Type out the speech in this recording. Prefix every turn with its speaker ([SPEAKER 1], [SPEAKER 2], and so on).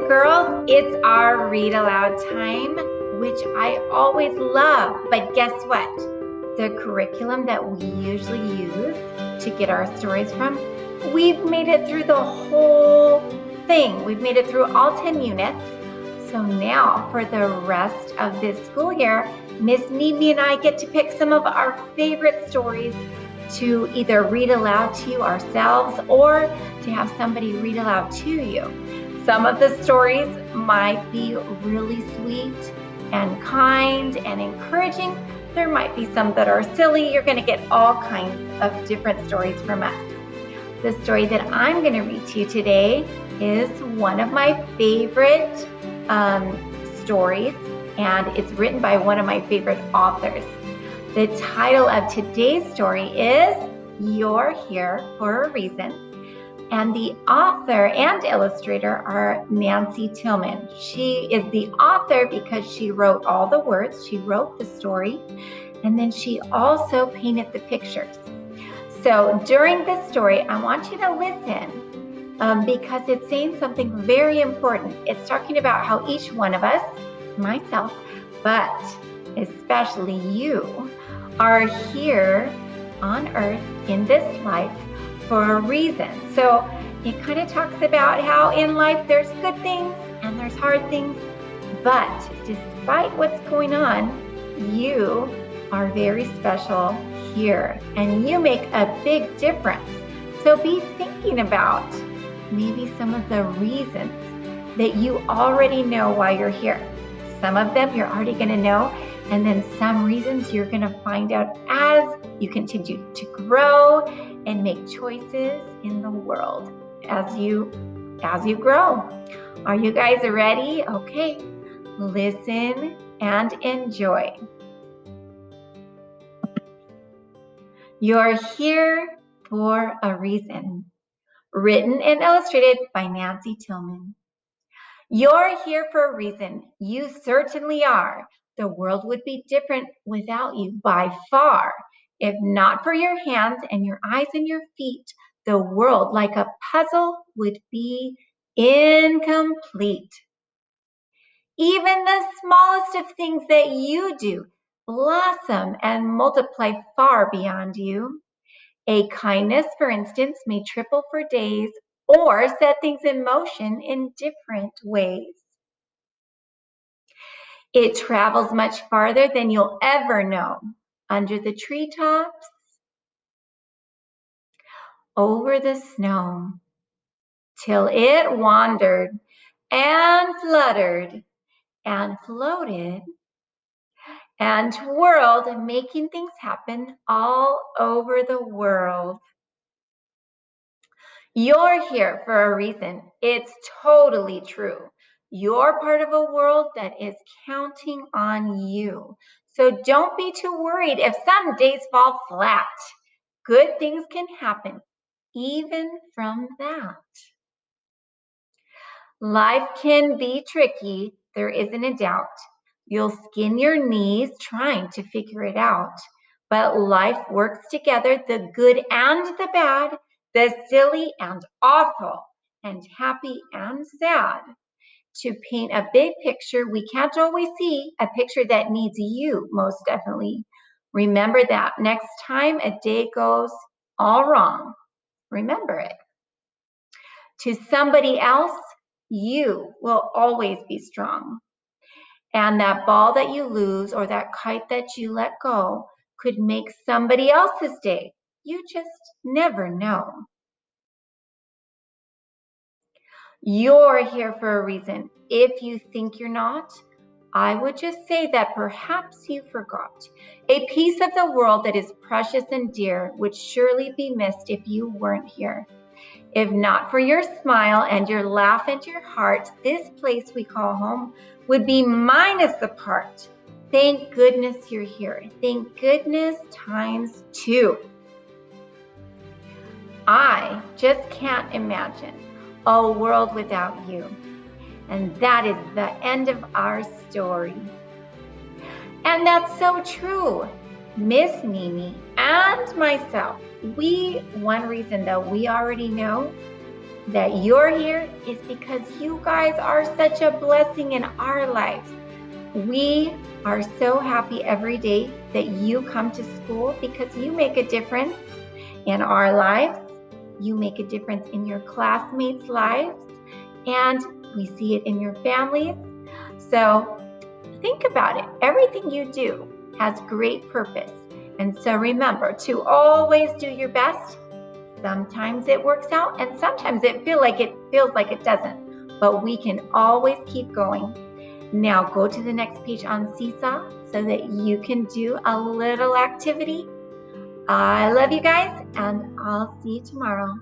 [SPEAKER 1] girls, it's our read aloud time, which I always love. But guess what? The curriculum that we usually use to get our stories from, we've made it through the whole thing. We've made it through all 10 units. So now for the rest of this school year, Miss Mimi and I get to pick some of our favorite stories to either read aloud to you ourselves or to have somebody read aloud to you. Some of the stories might be really sweet and kind and encouraging. There might be some that are silly. You're going to get all kinds of different stories from us. The story that I'm going to read to you today is one of my favorite stories, and it's written by one of my favorite authors. The title of today's story is You're Here for a Reason. And the author and illustrator are Nancy Tillman. She is the author because she wrote all the words, she wrote the story, and then she also painted the pictures. So during this story, I want you to listen because it's saying something very important. It's talking about how each one of us, myself, but especially you, are here on earth in this life for a reason. So it kind of talks about how in life there's good things and there's hard things, but despite what's going on, you are very special here and you make a big difference. So be thinking about maybe some of the reasons that you already know why you're here. Some of them you're already going to know, and then some reasons you're going to find out as you continue to grow and make choices in the world as you grow. Are you guys ready? Okay, listen and enjoy. You're here for a reason. Written and illustrated by Nancy Tillman. You're here for a reason. You certainly are. The world would be different without you by far. If not for your hands and your eyes and your feet, the world, like a puzzle, would be incomplete. Even the smallest of things that you do blossom and multiply far beyond you. A kindness, for instance, may triple for days or set things in motion in different ways. It travels much farther than you'll ever know. Under the treetops, over the snow, till it wandered and fluttered and floated and twirled, making things happen all over the world. You're here for a reason. It's totally true. You're part of a world that is counting on you. So don't be too worried if some days fall flat. Good things can happen even from that. Life can be tricky, there isn't a doubt. You'll skin your knees trying to figure it out. But life works together, the good and the bad, the silly and awful, and happy and sad. To paint a big picture we can't always see, a picture that needs you most definitely. Remember that next time a day goes all wrong, remember it. To somebody else, you will always be strong. And that ball that you lose or that kite that you let go could make somebody else's day. You just never know. You're here for a reason. If you think you're not, I would just say that perhaps you forgot. A piece of the world that is precious and dear would surely be missed if you weren't here. If not for your smile and your laugh and your heart, this place we call home would be minus the part. Thank goodness you're here. Thank goodness times 2. I just can't imagine a world without you. And that is the end of our story. And that's so true. Miss Mimi and myself, one reason that we already know that you're here is because you guys are such a blessing in our lives. We are so happy every day that you come to school because you make a difference in our lives. You make a difference in your classmates' lives, and we see it in your families. So think about it. Everything you do has great purpose. And so remember to always do your best. Sometimes it works out and sometimes it feels like it doesn't. But we can always keep going. Now go to the next page on Seesaw so that you can do a little activity. I love you guys and I'll see you tomorrow.